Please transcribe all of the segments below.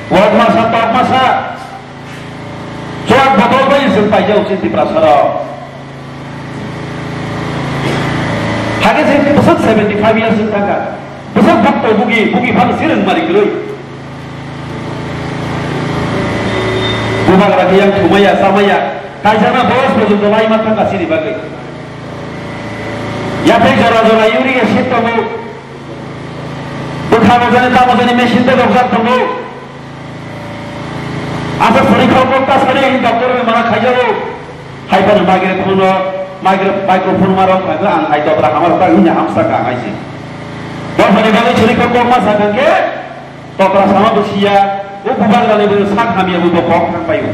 Wad masa top masa. Jual botol bayi sampai jauh sini prasara. Harga sini besar 75 years tangga. Besar faktor bugi fal sireng mari geloi. Bukan lagi yang cumaya samaya. Kaisana bos belum mulai matang kasih di bagai. Ya pe jora yuri ya shit tamu. Bukan macam mesin tu dokter tamu. Asal suri kau tas kali dokter mana kaya hai pada microphone marah kaya ang hai dokter hamar tak ini hamsa kah hai sih. Dokter ni suri kau masa kan ke dokter sama besia. Bukan kali berusaha kami yang butuh kau payu.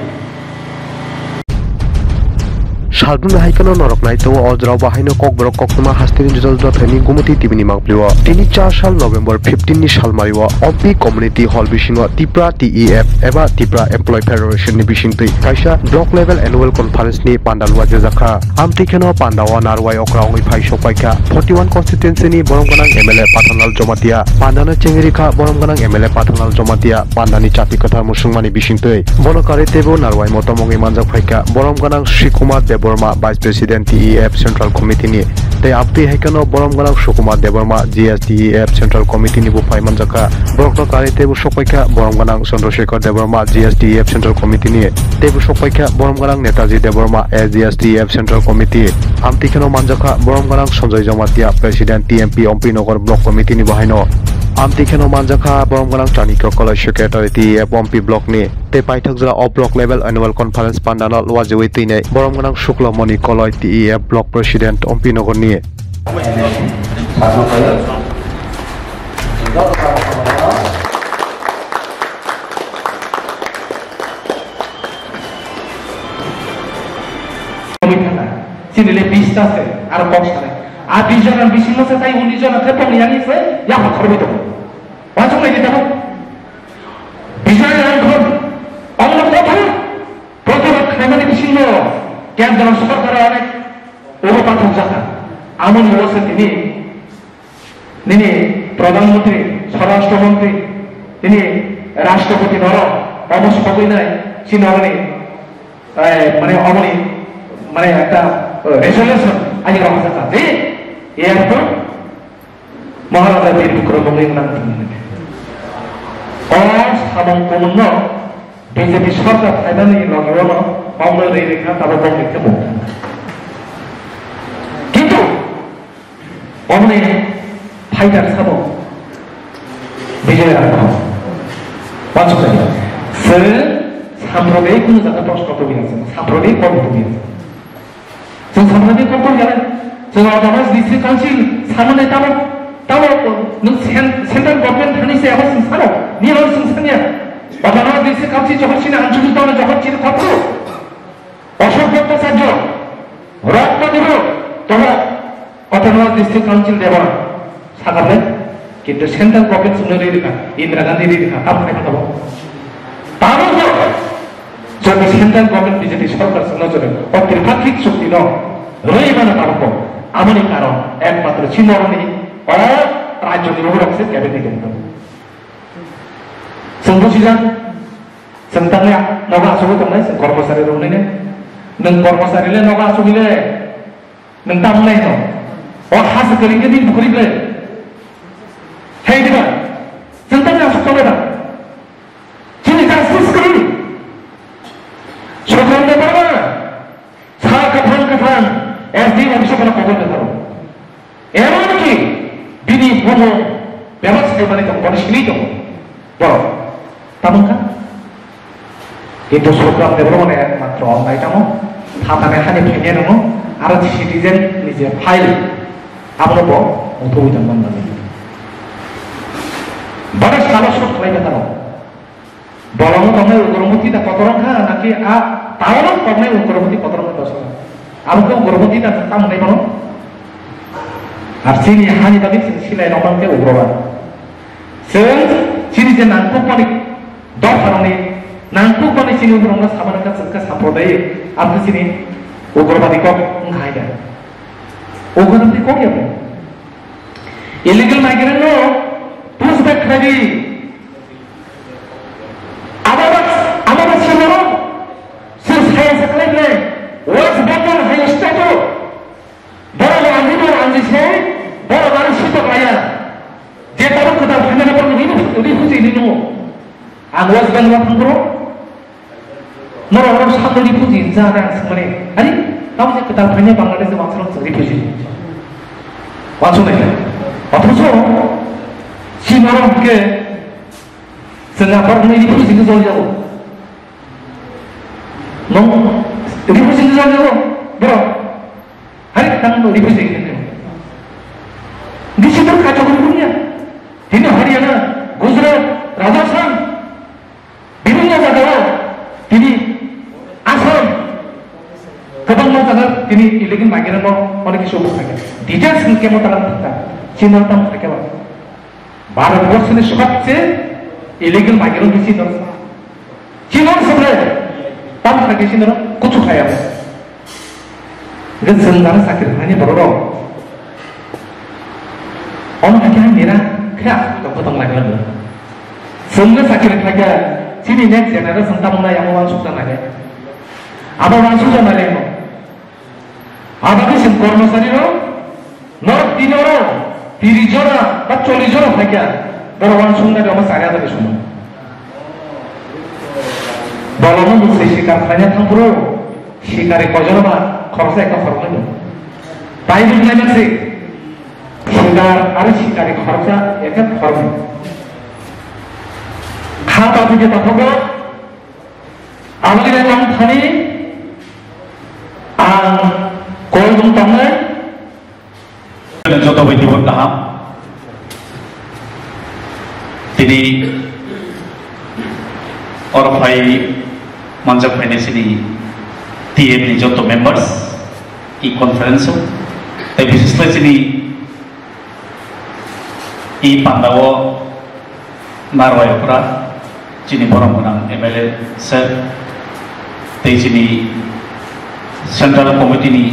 Salbun haikano norok nai to ojrao bahaino kokborok koktuma hastirin jojol thani gumati tibini mangpliwa tini 4 sal November 15 ni sal mariwa OP community hall bisingo Tipra TEF eba Tipra Employee Federation ni bisingtui kaisa block level annual conference ni pandalwa jejakha amtikeno pandawa narwai okrangoi phaisok paika 41 constituency ni boromganang MLA Pathanal Jomatia pandana chengrika boromganang MLA Pathanal Jomatia pandani chati kotha musungmani bisingtui bonokare tebo narwai motomongi manjak phaika boromganang Sri Kumar Deborma Vice President TEF Central Committee ni te apti haikano boromganang Sukumar Deborma GSTEF Central Committee ni bufai manjaka borokno karite bu sopaika boromganang Chandrasekhar Deborma GSTEF Central Committee ni te bu sopaika boromganang Netaji Deborma GSTEF Central Committee amti keno manjaka boromganang Sanjay Jomatia President TMP Ompi Nagar Block Committee ni bahaino amti keno manjaka boromganang Chanikyo College Secretary TEF Ompi Block ni te paithak jala of block level annual conference pandanal wajewei tuinai boromganang Shuklamani College TEF Block President Ompi Nagar ni sini le pista se ar box se a bijan bisino se tai unijon se pong yani se ya khorbi to wajung lagi tahu bijan yang khor Allah kota program khamani bisino kian dalam super karane obo patong jaka amon university ini pradhan mantri swarashtra mantri ini rashtrapati noro almost pakoi nai sinarani mane amoni mane ekta resolution aja kalau masa tadi ya itu Maharaja Bir Bikromongling nanti oh sabang komuno BJP सरकार फायदा नहीं लगे वो मामला नहीं देखा तब वो देखते हो किंतु हमने फायदा साबो बिजय रखा पांच कहीं सर साम्राज्य को ज़्यादा प्रश्न तो भी नहीं साम्राज्य कौन तो भी जों साम्राज्य कौन तो जाने जों ऑटोनॉमस डिस्ट्रिक्ट काउंसिल सामने ताबो नों सेंट्रल गवर्नमेंट थानी से अब संसारो नियम संसारनिया ऑटोनॉमस डिस्ट्रिक्ट काउंसिल जहाँ सीना अंचुलित होने जहाँ चीज़ खातो अशोक साजो रॉक में देखो तो ऑटोनॉमस डिस्ट्रिक्ट काउंसिल देवा सागरले किंतु सेंट्रल गवर्नमेंट सुनने रही था इंदिरा गांधी रही था आप नहीं बताओ तारों को जब सेंट्रल गवर्नमेंट बीजेपी सरकार सुनने चले और त्रिपाक्षिक शक्ति नो रही बना तारों को आमनी कारण एक मात्र चिन्हवानी और राज्य निरोधक से कैबिनेट के अंदर संतोषिजान संतानnya noga asuh temai korposari rumah ini neng korposari le noga asuh le neng tamle no oh khas keringe di bukuri le hei dia संतानnya asuh temai dah cini kasus kering sokan de berapa sah kafan SD bisa kena pokok de tahu emang ki bini bomo bebas kembali ke kondisi ini tu wow tamu kan itu program development ya matro online tamu hatane hane phenya namo aro citizen nije file apno bo uthobi jamban nani bada sala shot khlai beta no bolong tomai ugromoti ta kotorong kha naki a tawon tomai ugromoti kotorong ta dosa aro ko ugromoti ta tam nai bono ar sini hani tadi silai nomang ke ugroba sini je nangko panik dor parani nangko panik sini ugromna saman ka sanka samprodaya apni sini ugrobadi ko ngai da ugrobadi ko ya illegal migrant no pushback ready ang West Bengal thangro noro samno refugee jana samane ari tahu je ketal thanya Bangladesh wangsro refugee wangsro nahi অথচ সিমারকে Singapore ini refugee ke zona jauh nong refugee ke zona jauh bro hari tang refugee ke di situ kacau punya ini Haryana Gujarat Rajasthan বিভিন্ন জায়গায় তিনি আসেন গোপন জায়গা তিনি illegal migrant অনেক কিছু থাকে ডিটেলস কেমন তারা থাকা চিন্তা থাকে ভারতবর্ষের সবচেয়ে ইলিগেল মাইগ্রেন্ট বেশি ধরে চীনের সামনে তাম থাকে চীনের কিছু খায় আছে जों दाना साख्रि खानि बर' राव अन खाया मेरा खाया दं लागला जोंनो साख्रि खाया सिनि नेक्स्ट जेनेरेशन तामना यामो वान सुता नागे आबा वान सुता नाले न आबा के सिन कर्मचारी रो न तिनरो 30 जरा बा 40 जरा खाया बर वान सुना दम सारिया दे सुन बलनो मुसे शिकार खाया थांपुरो शिकारे कजनबा खरसा एक फरक नहीं ताई बुझना से शिकार अरे शिकारे खरसा एक फरक नहीं खाता तुझे तथोगो आमली नाम थानी आं कोई तुम तमने जो तो वही बोलता हम तिनी और भाई मंजक मैंने सिनी TM ni joto members I conference te bisisle sini I pandawo narwayokra sini borong menang MLA sir te sini central committee ni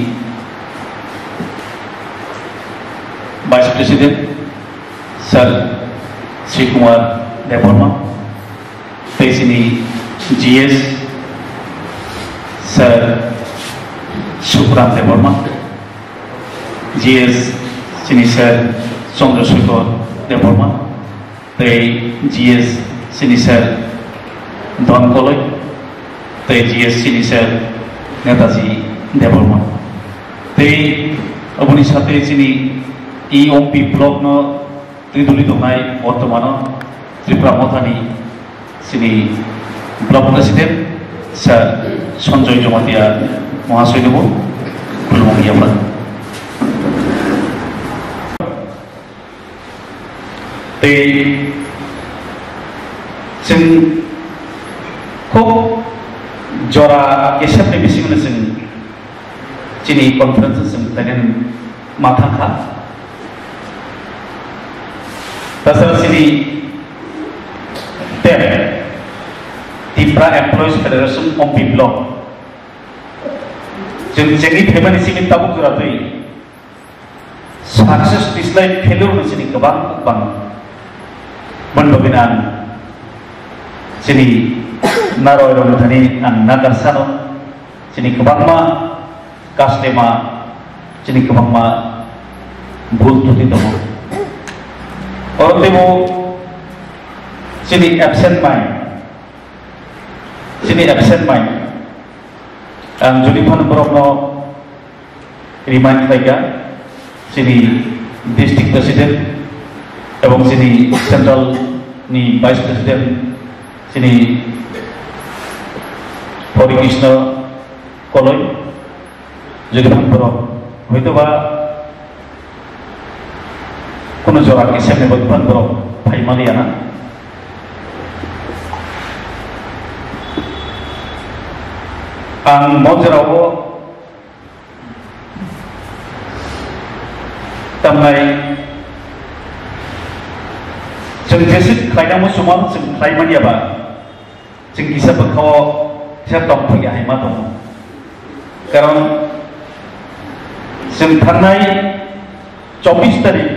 vice president sir Sri Kumar Deborma te sini GS Sir Shukran Deborma, GS Sini Sir Chandrasekhar Deborma, GS Sini Sir Don Koloi, GS Sini Sir Netaji Deborma. Abuni sate sini EOP block no Triduli Dongai Bortomano Tripura Mothani sini block president Sir Sanjoy Jomatia Mahasoy Debu Kulmong Yaman te sing ko jora esap ne bising ne sing chini conference sing tagen matha kha tasar sini te Tipra Employees Federation of Block. Jadi family sini tabu kuratui. Success dislike failure sini kebang bang. Mendominan sini naroy romthani an nagarsano sini kebang ma kaslema sini kebang ma bhul tuti tomo. Orang temu sini absent mind. Sini absent mind. Julipan Borokno remind mereka sini district president, এবং sini central ni vice president sini Hori Krishna Koloi Julipan Borok. Itu ba kono jorak isem ne Julipan Borok Bhai Maliana. Ang Mojarawo tamnai जों जेसे खायनांगौ समाव जों खायमानियाबा जों किसा बखाव से दं फैया हायमा दं कारण जों थांनाय 24 तारिख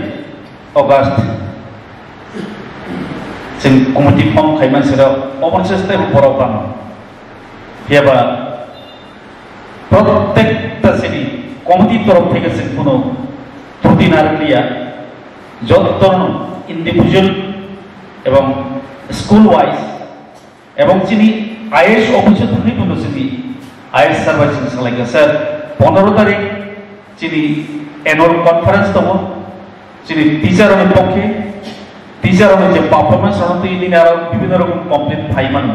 अगस्त जों कमिटि फर्म खायमान सेराव अबनसेस्टे बराव बानो हेबा प्रत्येकटा सिनि कमिटि तरफ থেকে जों কোনো ত্রুটি না রাখলিয়া যত ইন্ডিভিজুয়াল এবং স্কুল ওয়াইজ এবং যিনি IAS অফিসে থাকি বলো যিনি IAS সার্ভার যিনি সালাইকা স্যার 15 তারিখ যিনি অ্যানুয়াল কনফারেন্স দङ যিনি টিচারनि পক্ষে টিচারनि যে পারফরমেন্স হতে ইদিন আর বিভিন্ন রকম কমপ্লেইন ফাইমান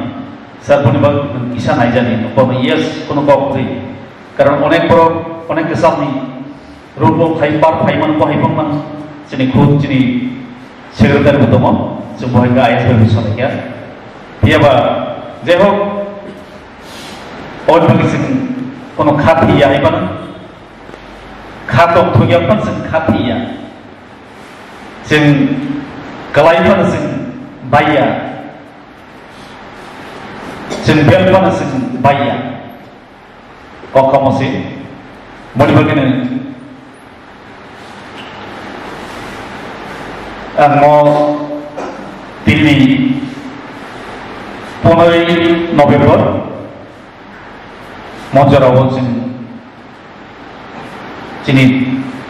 স্যার বনিবা কিসা নাই জানি কোনো ইয়েস কোনো কপরি কারণ অনেক বড় অনেক সামনি রুল ফাইবার ফাইমান বহাইবাংমান যিনি খুদ যিনি সেক্রেটারি দङ जों बहायगा IAS बायदि सालायगा बेबा जे होक अनबागिसिन कोनो खाथिया हायबानो खातक थगियाफान जों खाथिया जों गलायफान जों बाया जों बेलफान जों बाया कखमसे मनिबागिनो दिल्ली 15 नभेम्बर मन्जराव जों जोंनि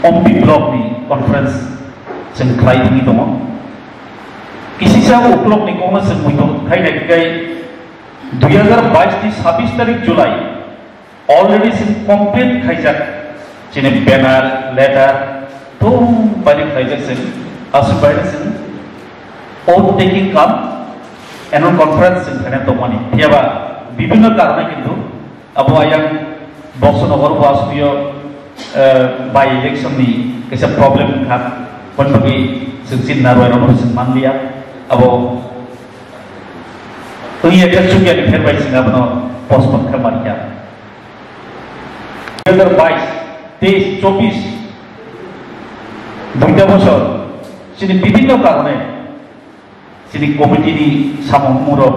अम्पि ब्लकनि कनफारेन्स जों खालायदों दङ किसिसा ब्लकनि कौनो जों मैथ खायनायखाय 2022 नि 26 तारिख जुलाइ अलरेडि जों कमप्लिट खायजाक जोंनि बेनार लेटार तो बायदि खायजाक जों आसुबायदि जों all taking come annual conference in Kanatopani. Tiaba, Bibino Karna Kindu, Aboyang, Bosonogor was your by election, is a problem. One to be Sinsin Narwano, Mandia, Abo Tuni a just to get held by Singapore, Postman Kamaria. Other vice, days, chopis, Bundamoso, Sini Bibino Karne. Sini komiti ni samong muro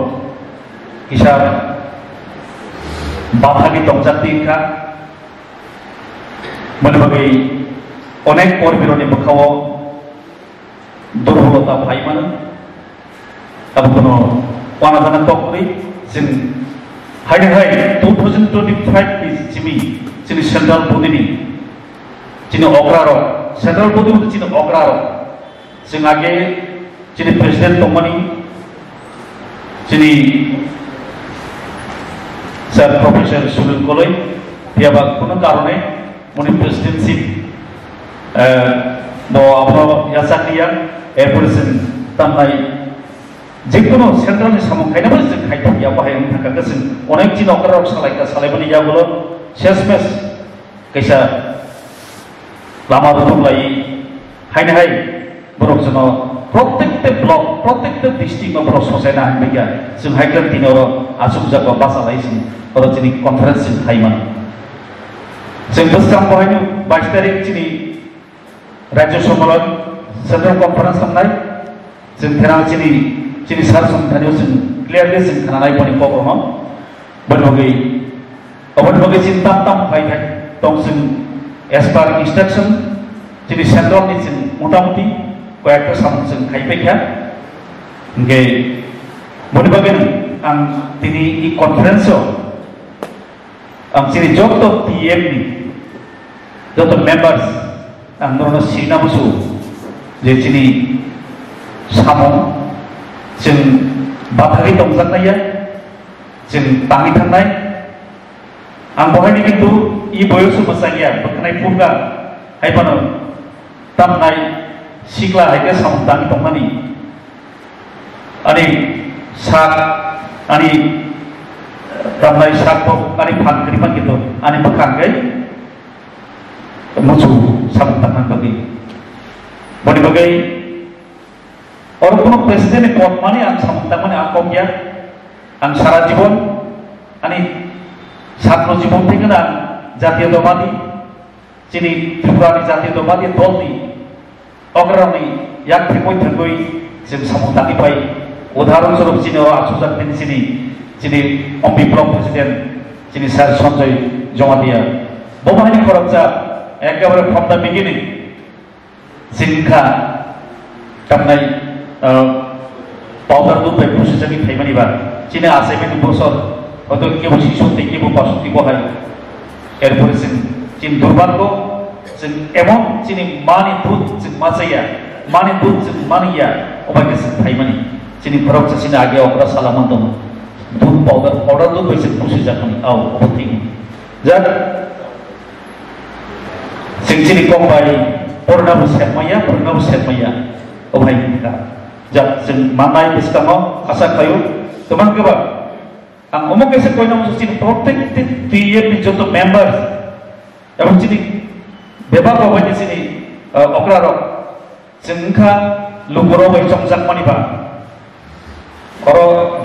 kisah bathagi tongjakti ka menbagai onek korbironi bakawo durhulota bhaiman abuno wanadana tokri sin hai 2025 is jimi sini central body ni sini ograro central body ni sini ograro sing age jadi presiden Tomani, jadi Sir Profesor Sunil Koloi, dia bakal karena muni presidenship, mau apa yasak dia, presiden tanai, jika sentral ni sama kaya nama sih kaya dia apa yang nak kesin, orang Cina orang salai bani ya bolo, sesmes, kisah lama betul lagi, hai borok sana. প্রত্যেকটা ব্লক প্রত্যেকটা ডিস্ট্রিক্ট বড় সসাইনা হাইমেগা जों हाइग्राम दिनाव आसुमजाखौ बासालायसिन अर दिनै कनफारेन्स जों थाइमान जों बोसोराव बहायनो 22 तारिख दिनै राज्य सम्मेलन सेन्ट्रेल कनफारेन्स खालामनाय जों थेना दिनै सार समथानियाव जों क्लियारलि जों खानाय बनि प्रग्रामाव बनबगै जों ताम फायनाय दं जों एस पार इन्सट्राक्शन दिनै सेन्ट्रेलनि जों मतामति कয়েকটা সামঞ্জস্য খাইপাইখা গে মনিবাগেন আং তিনি এই কনফারেন্সও আং যিনি যত টিএম নি যত মেম্বার্স আং নরনা সিনামসু যে যিনি সামং जों बाथारि दंजानाया जों बाङै थांनाय आं बहायनो खिन्थु इ बयस मोसागिया बोखानाय फुंगा हायबानो तामनाय सिग्ला हायगा सामदां दंनानि अनि साक अनि तामनाय साक अनि फानग्रिमान खिन्थु अनि बोखांगै मुसु सामदां बगै बनि बगै और কোনো প্রেসিডেন্ট পদ মানে আং সামদাं মানে আং কমিয়া आं सारा जीवन आनी छात्र जीवन থেকে না জাতীয়তাবাদী যিনি ত্রিপুরানি জাতীয়তাবাদী দলনি অগ্রণী এক থেকে থাকই जों সামদাংনিफ्राय উদাহরণস্বরূপ যিনি আশুজাকতেন যিনি বিপ্লব প্রেসিডেন্ট যিনি স্যার সঞ্জয় জমাতিয়া বমাহানি খরচা একেবারে ফ্রম দ্য বিগিনিং जिनका তামনাই पाउडार दुध बाय प्रसेसनि थाइमानिबा चिने आसाइमेन बसर हयतो केबो शिशुते केबो पासुति बहाय एरपरे जों चिन दुर्भाग्य जों एमन चिनि मानि दुध जों मासाया मानि दुध जों मानिया अबायके जों थाइमानि चिनि फरक चिनि आगे अग्रा सालामन दं দুধ পাউডার দুধ হয়েছে খুশি যাখানি অবধি যা जोंनि कम्बाइ बरनाबो सेरमाया अभाय जा जों मानाय बिस्ताङाव आसा खायो गोबां गोबां आं अमुक एसे कयनाव जोंनि प्रत्येक टीएफनि जत मेम्बार्स এবং जोंनि बेबा बावबायनि जोंनि अक्रारक जोंखा लुगुराव बै जंजाकमानिबा अर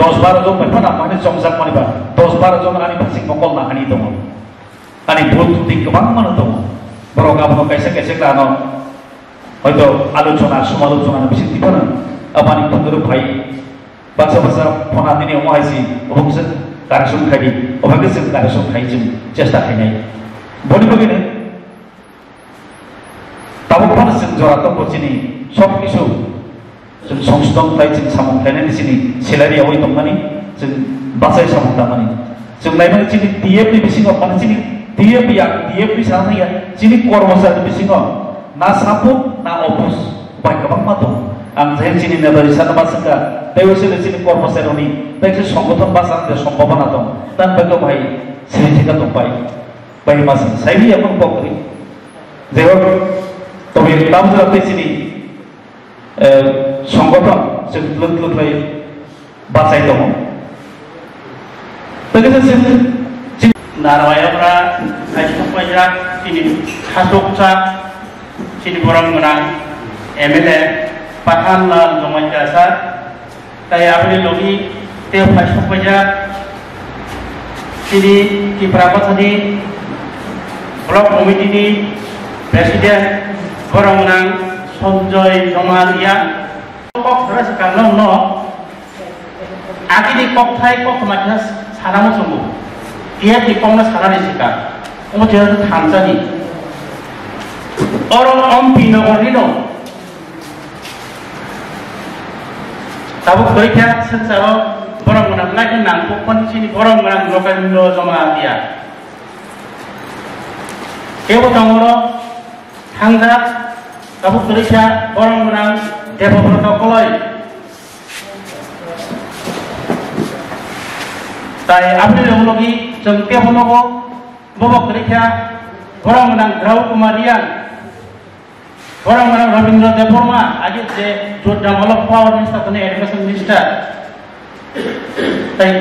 10-12 जन बैफोर नामानि जंजाकमानिबा 10-12 जन आंनि फारसे नकल नाहानि दङ आंनि भुल त्रुटि गोबां मानो दङ बर' गाबोन खायसे लानो हयতো आलोचना समालोचना बिसोर दिखानो आबानि खुंगुरु भाई बासा फना दिनै अमाहायसि अबंसे कारेक्सन खायदि अबाके जों कारेक्सन खाय जों चेष्टा खायनाय बनिबोगिनो दाबो फान जों जरात बचिनि सब किसु जों संस्थान खाय जों सामं खायनाय दिसिनि सेलारियाव दंमानि जों बासाय सामं दामानि जों नायनो जोंनि टीएफ नि बिसिङाव माने जोंनि टीएफ नि सानैया जोंनि कर्मचारी बिसिङाव ना सापुट ना अफिस बाय गोबां मा दं आं जेन जोंनि नेतारि सानबा जोंगा बेवसोले जोंनि कर्मचारिनि बेसे संगठन बासांनि सम्भावना दं दान बेखौ बाय सिरिथिका दंबाय बाय मास साइबि अपन पकरि जेहो तबे नाम जाते जोंनि संगठन जों लोगोय बासाय दङ लोगोसे जों नारवायाफ्रा आइसफाइजा तिनि खासकसा तिनि बरम गोनां एमएलए पाठानलाल जमाइजासा ताई आपनि लोगि ते आइसफाइजा तिनि तिप्रापथनि ब्लक कमिटिनि प्रेसिडेन्ट बरम गोनां सन्जय जमालिया ककथरा सिकांनो न आगिनि ककथाय ककमाखा सानामो संगो टीएफ निकंना सानानि सिका अमथे थामजानि और एमपी नगरनि न ताबो गयथा सेन्साव बरम गोनां लाइक नांगौ पन्थिनि बरम गोनां लोकानो जमा दिया एबो दङरो थांजा ताबो गयथा बरम गोनां देबब्रत कलय ताई आपनि लोगि जों तेबनगो बबक रेखा बरम गोनां राव कुमारिया बरम गोनां रवीन्द्र देवबर्मा आगे जे जोदामलक पावर मिनिस्टार एडुकेशन मिनिस्टार ताई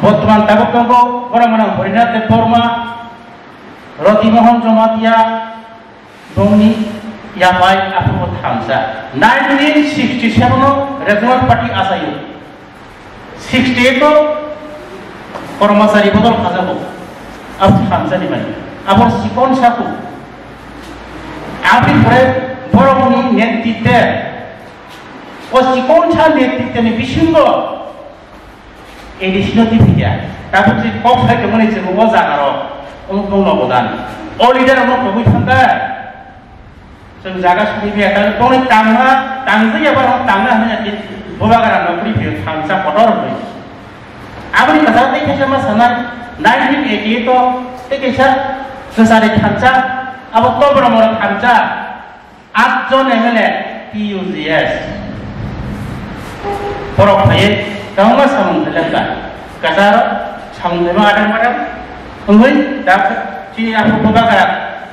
बर्तमान ताबकंगो बरम गोनां हरिनाथ देवबर्मा रतिमोहन जमातिया दंनि याबाय आफो थामसा 1967 रेजनल पार्टी आसायो 68 कर्मचारी बदल खाजाबो अब थामजानि माने अब सिकन साकु आपनि फरे बरमनि नेतृत्व ओ सिकन सा नेतृत्वनि बिसिंगो एडिशनल दिफिया ताबो जि कफ फाइके मने जेबो ओ जागारो उन दंनो गोदान ओ लिडार उन कबुइ थांगा जों जागा सुनि बिया तोने तांजैया बार तांना हने बबागारा नौकरी फिर थांसा पटर होय आबनि कथा ते कैसा मसना 1988 तो ते कैसा ससारे थांचा अब तो बड़ा मोर थांचा 8 जन एमएलए पीयूजीएस परक फाये गावमा सामंथलका कसार सामंथमा आदान मादान ओइ दा चिनि आफु बबागारा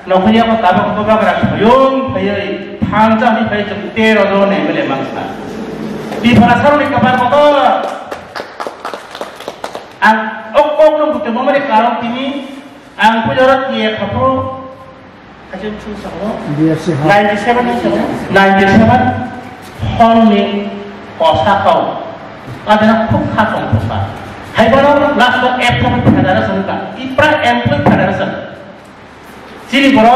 नखरिया को ताबक बबागारा सयं फायै थांचा नि फाय 13 जन एमएलए मानसा दिफारा सारनि कबार मतो ang okong nung buto mo mali karong tini ang pujarot niya kapro kasi sa ko 97 honli osakaw ada na khuk khatong pusa hay baro last ko f ko phadara sanka ipra m ko phadara san chili baro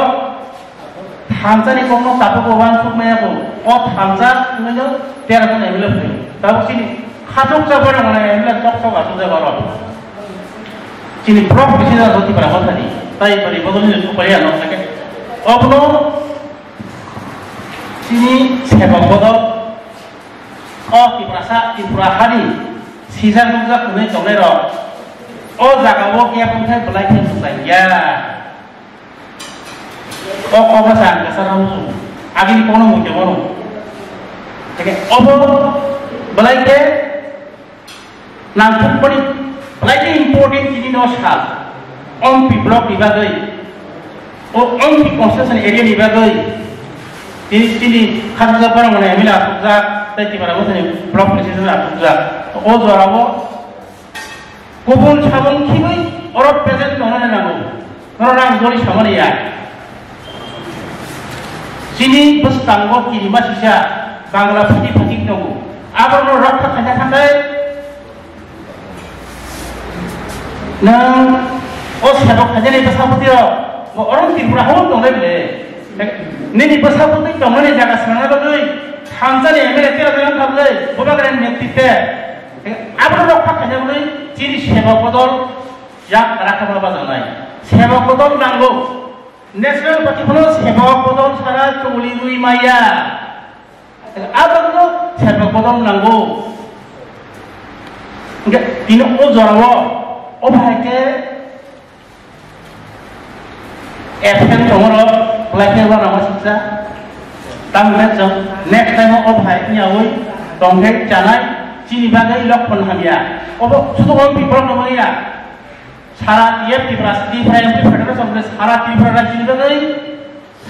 thamsa ni kono tapo ko wan suk maya ko o thamsa no 13 jon emile phai tapo chili खाजोक जाबो माने एमला टक टक आसु जाबारो चिनि ब्लक बिसिना जति para हथानि ताई बरि बदलनि उपाय न थाके अबनो चिनि सेबक बदल अ तिप्रा हानि सिजा गुजा कुनै जंलै र अ जागावो के पुथाय बलाय थे सुसाइया अ कबसा गसराउ आगिनि कोनो मुके मनो थाके अब बलाय के नांथुपनि Like important in no shop, on people of Ibagay, or on the concession area Ibagay. Ini khas apa orang mana yang afuzak, tapi pada masa ni blok presiden afuzak. Oh juara kubur sabun kibai orang presiden orang namu, orang jori sabun ya. Sini bus tanggo kiri masih sisa Bangla putih tunggu. Apa orang rakah kaya nang oh sebab kerja ni pasal putih orang Tripura hol dong le. Ni pasal putih dong ni jaga semangat tu. Hamzah ni mereka orang kau le. Bukan kerana nyetipe. Apa orang kerja ni ciri sebab kodol yang rakam apa jangan. Sebab kodol nanggo. National putih pun sebab kodol sarat tulis maya. Apa tu sebab kodol nanggo. Enggak ini ojarawo. Oh baiknya, FM tomorrow, pelajari apa nama sisa, tampilnya jauh, next time oh baiknya awal, dongeng jangan, sini bagai lock pun hamia, oh sudah orang people namanya, sarat dia tiba-tiba yang tiba-tiba sampai sarat tiba-tiba sini bagai,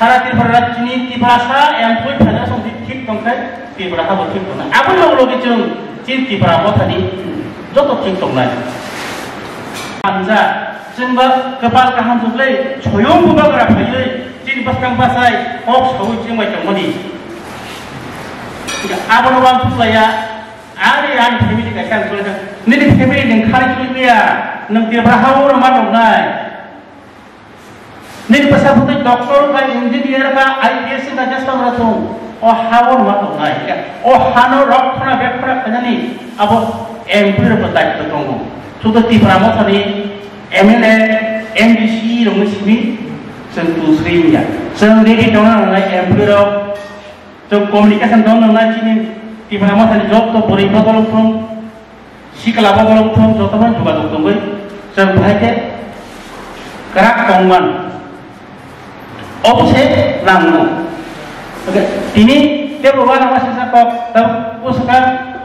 sarat tiba-tiba sini tiba-tiba yang tiba-tiba sampai tik dongeng, tiba-tiba bertik dongeng, apa yang lo kecil, tiba-tiba tadi, jatuh tik dongeng. Hamzah, jengba kepala kaham suplai, coyong buka gerak payah, jadi pasang pasai, ok sawi jengba cengmani. Apa orang suplai ya, ada family kasih suplai, ni family yang kari suplai ya, nanti berapa orang macam nai. Ni pasal putih doktor ka engineer ka IPS ka jasa meratung, oh hawan macam nai, oh hano rock kena back kena kena abo employer betai tertunggu. Sudah tiba ramah tadi MLA, MDC, orang sini sentuh serinya. Sendiri orang orang employer, so komunikasi orang orang sini tiba ramah tadi job tu beri botol pun, si kelapa botol pun, job tu pun juga doktor boy. Sebaiknya kerak kongwan, opsi langsung. Okey, ini dia bawa nama sesuatu, tahu usahakan.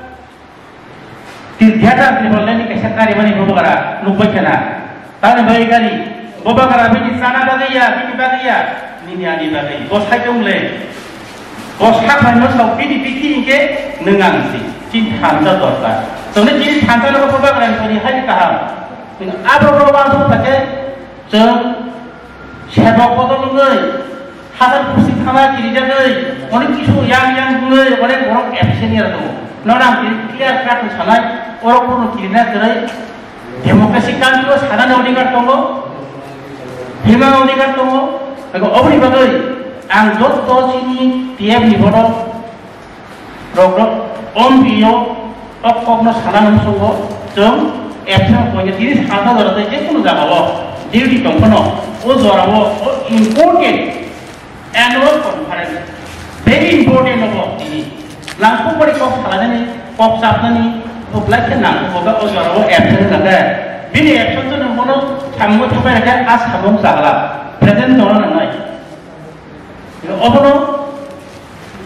Tiada tribulan ni kisah kari mana bobo kara, lupa kena. Tahu bayi kari, bobo kara bini sana bagaya, ni ani bagaya. Bos hai jumle, bos hak mana so bini ingke nengang si, cint hantar dorka. Soalnya cint hantar lo bobo kara ni hai kaham. Apa bobo tu pakai, jeng sebab bobo lungai, hasil pusing kama kiri jagai, orang kisu yang lungai, orang absen ni ada tu. Orang clear cut salah, orang pun clear cerai. Demokrasi kan tu salah ni orang tunggu, hima orang tunggu. Kalau orang bagai, anggota tu sini tiap ni bodoh, orang bio, orang salah ni tunggu. Jom, apa pun jadi salah orang tu je pun jaga awak. Dia di kampung, orang awak important annual conference, very important awak ini. Langsung beri kop salah ni, kop sapna ni, uplah kenang, kop orang absen ada. Bini absen tu nampak kamu tu mereka as kamu salah. Present orang nangai. Apa no?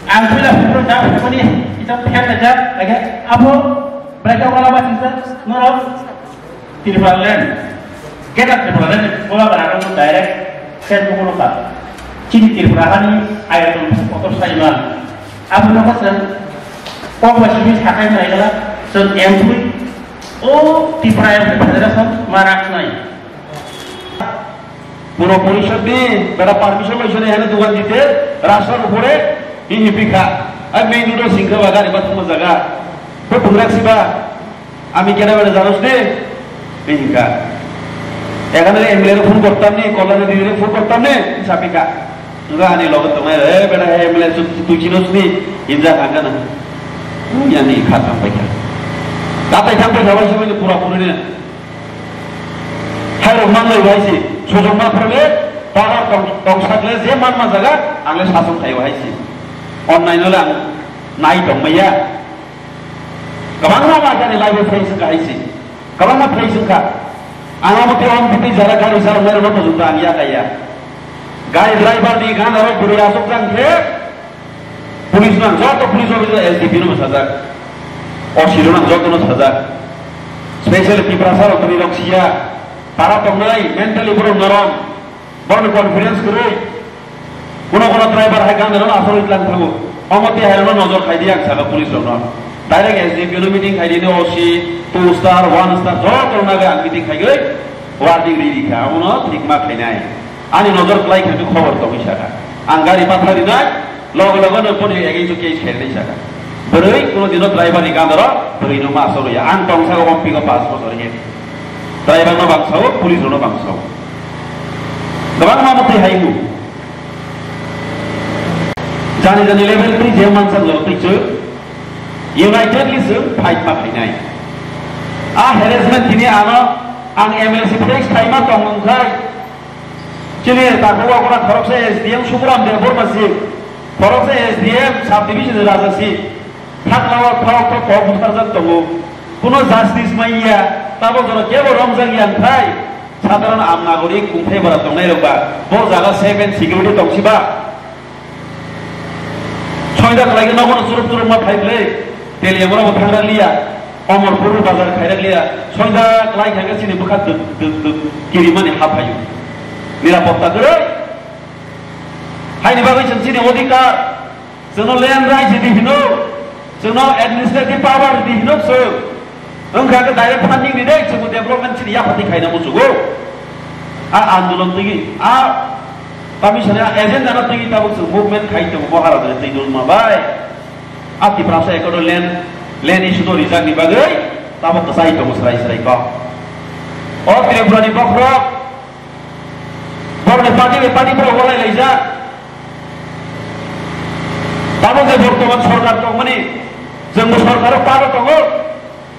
Angkulah pun dah apa ni? Kita pihak aja, lagi apa? Mereka orang apa cinta? Norok Tripura, kita Tripura ni, orang orang tu direct saya tu lupa. Cini Tripura ni ayat tu motor saya. Apa nama sen? Kau masih bisa pakai mana lah? Sen employee, oh Tripura yang berada sen marak naik. Pura polisi ni, pada permission macam ni, hendak tuan kita, rasa upore, ini pika. Abi dulu singkir bagai lepas tu jaga. Berpuluh siapa? Ami kena pada jarus ni, pika. Yang ada MLA phone kortam ni, kolor ni phone kortam ni, siapa pika? Juga ani logo tu, beda MLA tu jenis ni, injak angkat na. Yang ni khatam pika. Kata sampai jawab siapa ni pura-pura ni. Hai rumah lagi wahai sujud macamnya, para tongsak le, zaman masa kan, angles hasum thay wahai si. Online orang naik dong maya. Kamang nama kan live face kahai si. Kamang nama face ka. Angam tu orang putih jarak kan usah orang orang tu sudah dia kaya. Gaya driver di kan orang beri asuk kan ke. Polis nak jauh tu polis orang itu SDP nama saja. Or siru nak jauh tu nama saja. Special पिपरासार उतरी रक्षिया तारा तंगनाय मेंटली बरो नरम बरो कॉन्फिडेंस करे कोनो ड्राइवर हाय गान न आसर इतलान थागो अमति हायनो नजर खाइदि आं सागा पुलिस रनो डाइरेक्ट एसडीपी मीटिंग खाइदि ने ओसी 2 स्टार 1 स्टार जो करना गे आं मीटिंग खाइगै वार्डिंग रेडी खा उनो ठीक मा खाइनाय आनि नजर क्लाइ खाइदि खबर दं इसागा आं गारि पाथारि नाय लग लगनो पनि एगेन्स्ट केस खेलनै सागा बोरै कोनो दिन ड्राइवर नि गान र बोरै न मा आसर या आं तंसा ओमपी को 5 बছर हे ड्राइवर न बांसाव पुलिस न बांसाव गोबां मामति हाइगु जानि जानि लेभेल 3 जे मानसा जरतैसो यूनाइटेडली जों फाइट मा खाइनाय आ हेरेसमेन्ट दिनै आं एमएलसी फ्लेक्स टाइमा दंमोनखाय चिनि ताखौ आगरा खरकसे एसडीएम सुग्राम देबोर मासि खरकसे एसडीएम सब डिविजन राजासि थाकलावा थाव थाव मुस्तारजक दंगो कोनो जास्टिस माइया ताबो जरा केबो रंजां यानखाय साधारण आम नागरिक खुंथाय बारा दंनाय रबा बो जागा 7 सिकिउरिटी दंसिबा छयदा लागे नगन सुरु मा थाइब्ले तेलियामराव थांरा लिया अमरपुर बाजार खायरा लिया छयदा लाइ खायगा सिनि बुखा गिरिमानि हाफायो निरापत्ता गरै हायनि बागै जों सिनि अधिकार जोंनो लैंड राइट्स दिहिनो जोंनो एडमिनिस्ट्रेटिव पावर दिहिनो सो ओंखायनो डाइरेक्ट फंडिंग दिदे जों डेभलपमेन्ट सिनि याफाति खायना मुसुगो आ आंदोलन तगि आ कमिशनया एजेंडा न तगि ताबो जों मुभमेन्ट खायतो महाराजा दैदुल माबाय आति प्रासा एकरो लेन इशु तो रिजाक नि बागै ताबो कसाइ दङ सराय का ओ त्रिपुरानि बख्र बरने पार्टी पर गलाय लायजा ताबो जे बर्तमान सरकार दं माने जोंबो सरकार पारो दङ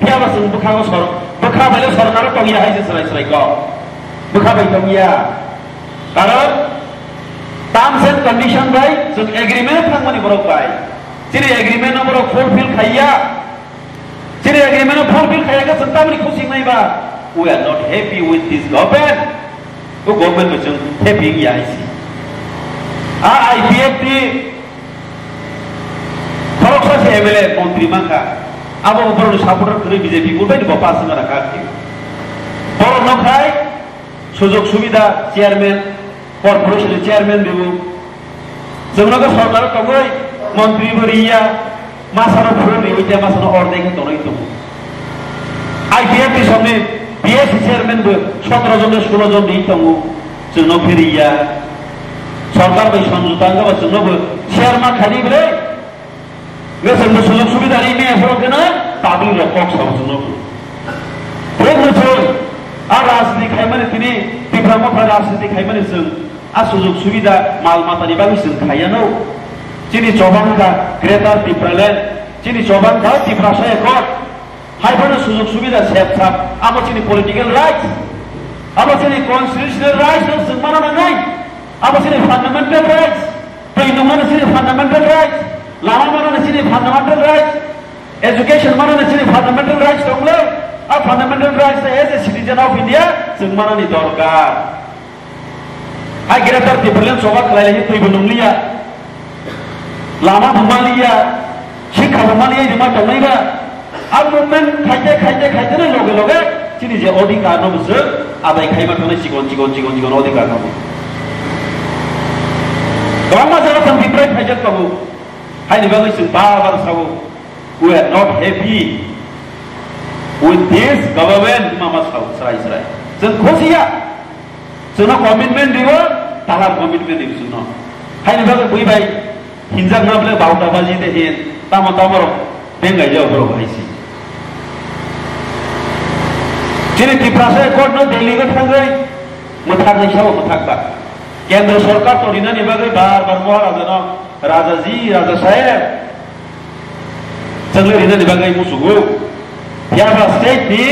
फियाबा जों बुखागो बुखाबायले सरकार दंया हाय सराय का बुखाबाय दंया कारण टर्म्स एंड कंडीशन बाय जों एग्रीमेंट थांमानि बरक बाय जेरै एग्रीमेंट नम्बर फुलफिल खाइया जेरै एग्रीमेंट फुलफिल खाइया जों तामनि खुसि नायबा we are not happy with this government तो गवर्नमेंट में जों हैप्पी या आइसि आ आईपीएफटी खरकसा से एमएलए मंत्री माखा आबो बरनो सापर्टर करे बीजेपी को बायदि पास ना राखाखि बर नखाय सुजुग सुबिदा चेयरमैन कॉर्पोरेशन चेयरमैन बेबो जोंनाबो सरकार दङै मंत्री बरिया मासानो फोरनि उइया मासानो अर्धेक दङै दङ आईपीएफटी सामने बीएस चेयरमैन बो 17 जन 16 जन दै दङ जोंनो फेरिया सरकार बै समझौता बा जोंनोबो चेयरमैन खालि बले गोसोम सुजुग सुबिदा रि मे फरकना ताबुल रखक सब जोंनोबो बेनोसो आ राजनीति खायमाने तिनि दिफ्रामफ्रा राजनीति खायमाने जों आ सुजुग सुबिदा माल मातानि बागै जों खायानो चिनि चौबांका ग्रेटर टिप्रालेन चिनि चौबांका टिप्रासा एकट हाइफोरनो सुजुग सुबिदा सेब साब आमो चिनि पलिटिकल राइट्स आमो चिनि कन्स्टिट्यूशनल राइट्स जों माना नाङै आमो चिनि फान्डामेन्टल राइट्स दैनुमानो चिनि फान्डामेन्टल राइट्स लामा मानो चिनि फान्डामेन्टल राइट्स एजुकेशन मानो चिनि फान्डामेन्टल राइट्स दंलै आ fundamental rights as a citizen of India जों मानानि दरकार आ ग्रेटर टिप्रालेन चौबा खालायलायनि फैबो नंलिया लामा बुमालिया शिक्षा बुमालिया जमा दंनायबा आ मुभमेन्ट खायते लगे लगे चिनि जे अधिकार न बुसो आदाय खायमा थानाय सिगन अधिकार न गामा जाना थां बिफ्राय खायजक दङ हायनि बागै जों बार सावो we are not happy with this government मामा साव सराय जों खुसिया जोंना कमिटमेन्ट दिबो ताला कमिटमेन्ट दिबो जोंना हायनि बागै फैबाय हिंजाक नाबले बावटा बाजि दे हेन तामा तामरो बेंगाय जाव बरो हायसि चिनि टिप्रासा कोर्ट न दिल्ली को थांगै मथाक हिसाब मथाकबा केंद्र सरकार तो रिनानि बागै बार महाराजा न राजा साहेब जोंले रिनानि बागै मुसुगु याबा स्टेट नि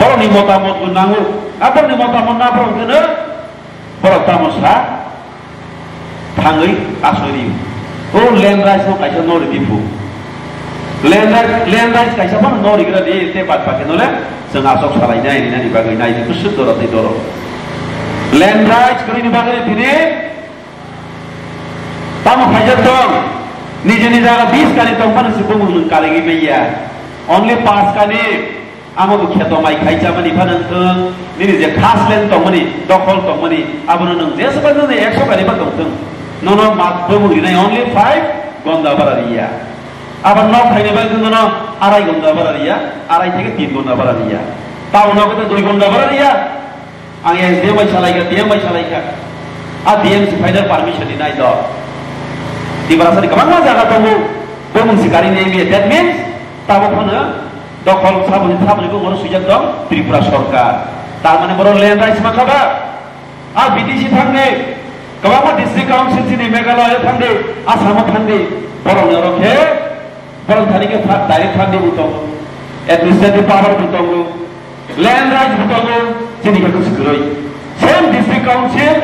बरनि मतामत नांगौ आबरनि मतामत नाफ्रावनो बर तामसा थाङै आसरि ओ लैंड राइट्स न कायसा नरि दिफु लैंड राइट्स कायसा मन नरिग्रा दे ते बात पाके नले जों आसक सालायनाय रिनानि बागै नायनो गोसो दरते दर लैंड राइट्स गरिनि बागै दिने ताम खायजा दं निजे जागा 20 काली दं माने सुबुं कालेगि मैया only pass kani amu kheto mai khaija mani phanan thung nini je khas len tongmani dokhol tongmani abono nang je saban ne 100 kani ba tongthung nono mat bomu rinai only 5 gonda barariya aban no khaine ba nono arai gonda barariya arai theke 3 gonda barariya tao no kete 2 gonda barariya ang SDM mai chalaika DM mai chalaika a DM si final permission dinai do di barasari kamang jaga tongu bomu sikari nei me that means tabo phana দখল সাবনি কো মনো সুযোগ দম ত্রিপুরা সরকার তার মানে বড় land rights মাখাবা আর বিটিসি থাকবে কবামা ডিস্ট্রিক্ট কাউন্সিল চিনি মেঘালয় থাকবে আসাম থাকবে বড় নরখে বড় থানিকে ডাইরেক্ট থাকবে বুতং অ্যাডমিনিস্ট্রেটিভ পাওয়ার বুতং ল্যান্ড রাইটস বুতং চিনি কে কিছু করই same district council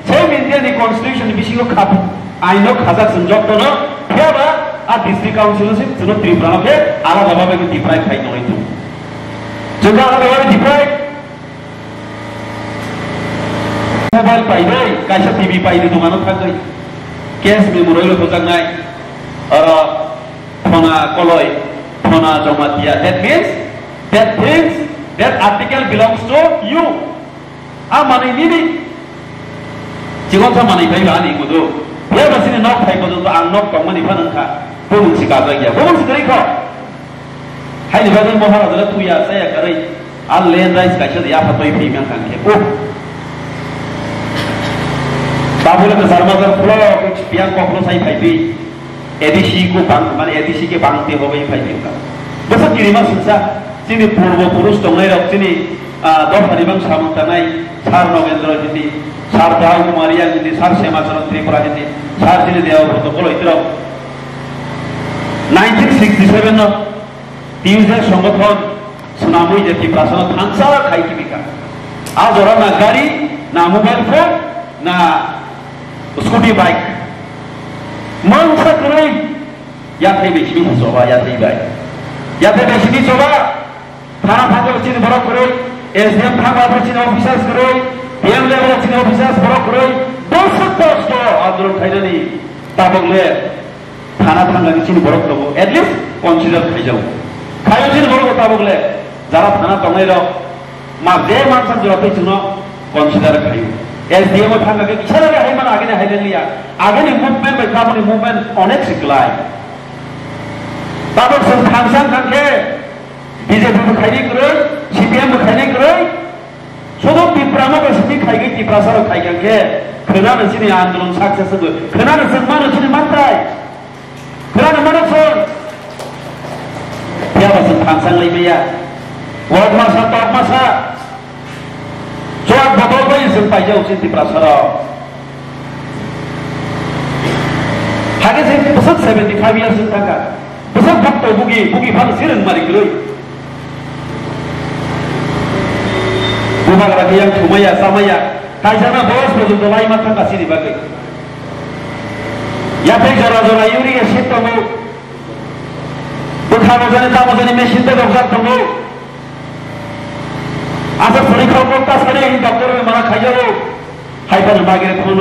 same Indian constitution বিশিগো খাপ আইনো খাজা সংযোগ তো না হেবা আর ডিস্ট্রিক্ট কাউন্সিল সে জন্য ত্রিপুরাকে আলাদাভাবে ডিপ্রাইভ খাই নয় তো যদি আলাদাভাবে ডিপ্রাইভ মোবাইল পাইবে কাইসা টিভি পাইবে দোকানও থাকবে ক্যাশ মেমোরিয়াল প্রজেক্ট নাই আর ফোনা কলয় ফোনা জমা দিয়া that means that things that article belongs to you আ মানে নিবি জীবন মানে পাইবা আনি গুদু হেবাসিনি নক খাই গুদু তো আং নক কমনি ফানখা bomun si kaza ya bomun si kari ko hai ni badal maharaja tu ya saya kari al land rights ka shad ya fatoi phi men kan ke o tabule ke sarmazar flow kuch piang ko flow sai phai bi edisi ko bang mane edisi ke bang te hobai phai bi ka basa kirima sunsa sini purbo purush tongai rok sini dofani bang samutanai sar novendra jiti sar dao kumariya jiti sar semacharan tripura jiti sar sini dewa bhoto bolo itro 1967 no টিউজের সংগঠন সুনামুই যে ত্রিপুরা থানসারা খাই কিবিকা আজ ওরা না গাড়ি না মোবাইল ফোন না স্কুটি বাইক মানসা করে ইয়াথাই বেশি সবা ইয়াথাই বাই ইয়াথাই বেশি সবা থানা থাকা চিন বড় করে এসডিএম থাকা চিন অফিসার্স করে পিএম লেভেল চিন অফিসার্স বড় করে দশ কষ্ট আন্দোলন খাইনি তাবগলে থানা থানা চিনি বড় করবো এটলিস্ট কনসিডার খাই যাবো খাইও চিনি বড় কথা বলে যারা থানা টঙাই রক মা যে মানসান জড়াতে চিনো কনসিডার খাইও এসডিএম থাকাকে কিসের আগে হাই মানে আগে হাইলেন লিয়া আগে নি মুভমেন্ট বাই কামনি মুভমেন্ট অনেক শিখলাই তারপর সব থানসান থাকে বিজেপি খাইনি করে সিপিএম খাইনি করে শুধু ত্রিপুরামো বেশি খাইগে ত্রিপুরা সারও খাইগে खोनानो चिनि आन्दोलन साक्सेस हो खोनानो जों मानो चिनि मानथाय खोनानो मानो जों याबासो थांसांलायबाया वर्ड मासा टप मासा जवाब बदलबाय जों पाइजाव चिनि प्रासाराव हागे जे बोसोर 75 years थांगा बोसोर भक्त बुगी फानो सिरन मारि गलै बुबाग्रा yang थुमाया सामाया kaisana bos produk lain macam kasih dibagai. Ya teh jora yuri ya shit tamu. Bukan macam ni tamu jadi mesin tu dokter tamu. Asal suri kau tas kali ini dokter mana kaya lo. Hai pada mikrofon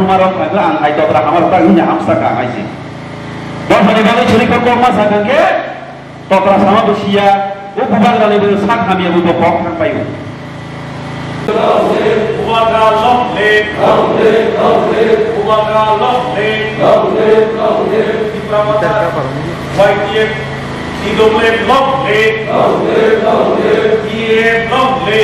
marah kaya ang hai dokter hamar tak ini hamsa kah hai sih. Bos ni kalau suri kau masa kan ke dokter sama besia. वो बुबाग वाले भी साथ हम ये वो तो बहुत kan payu. Bubaga lovely. Bubaga lovely. Diplomata. YTF. CWF lovely. DAF lovely.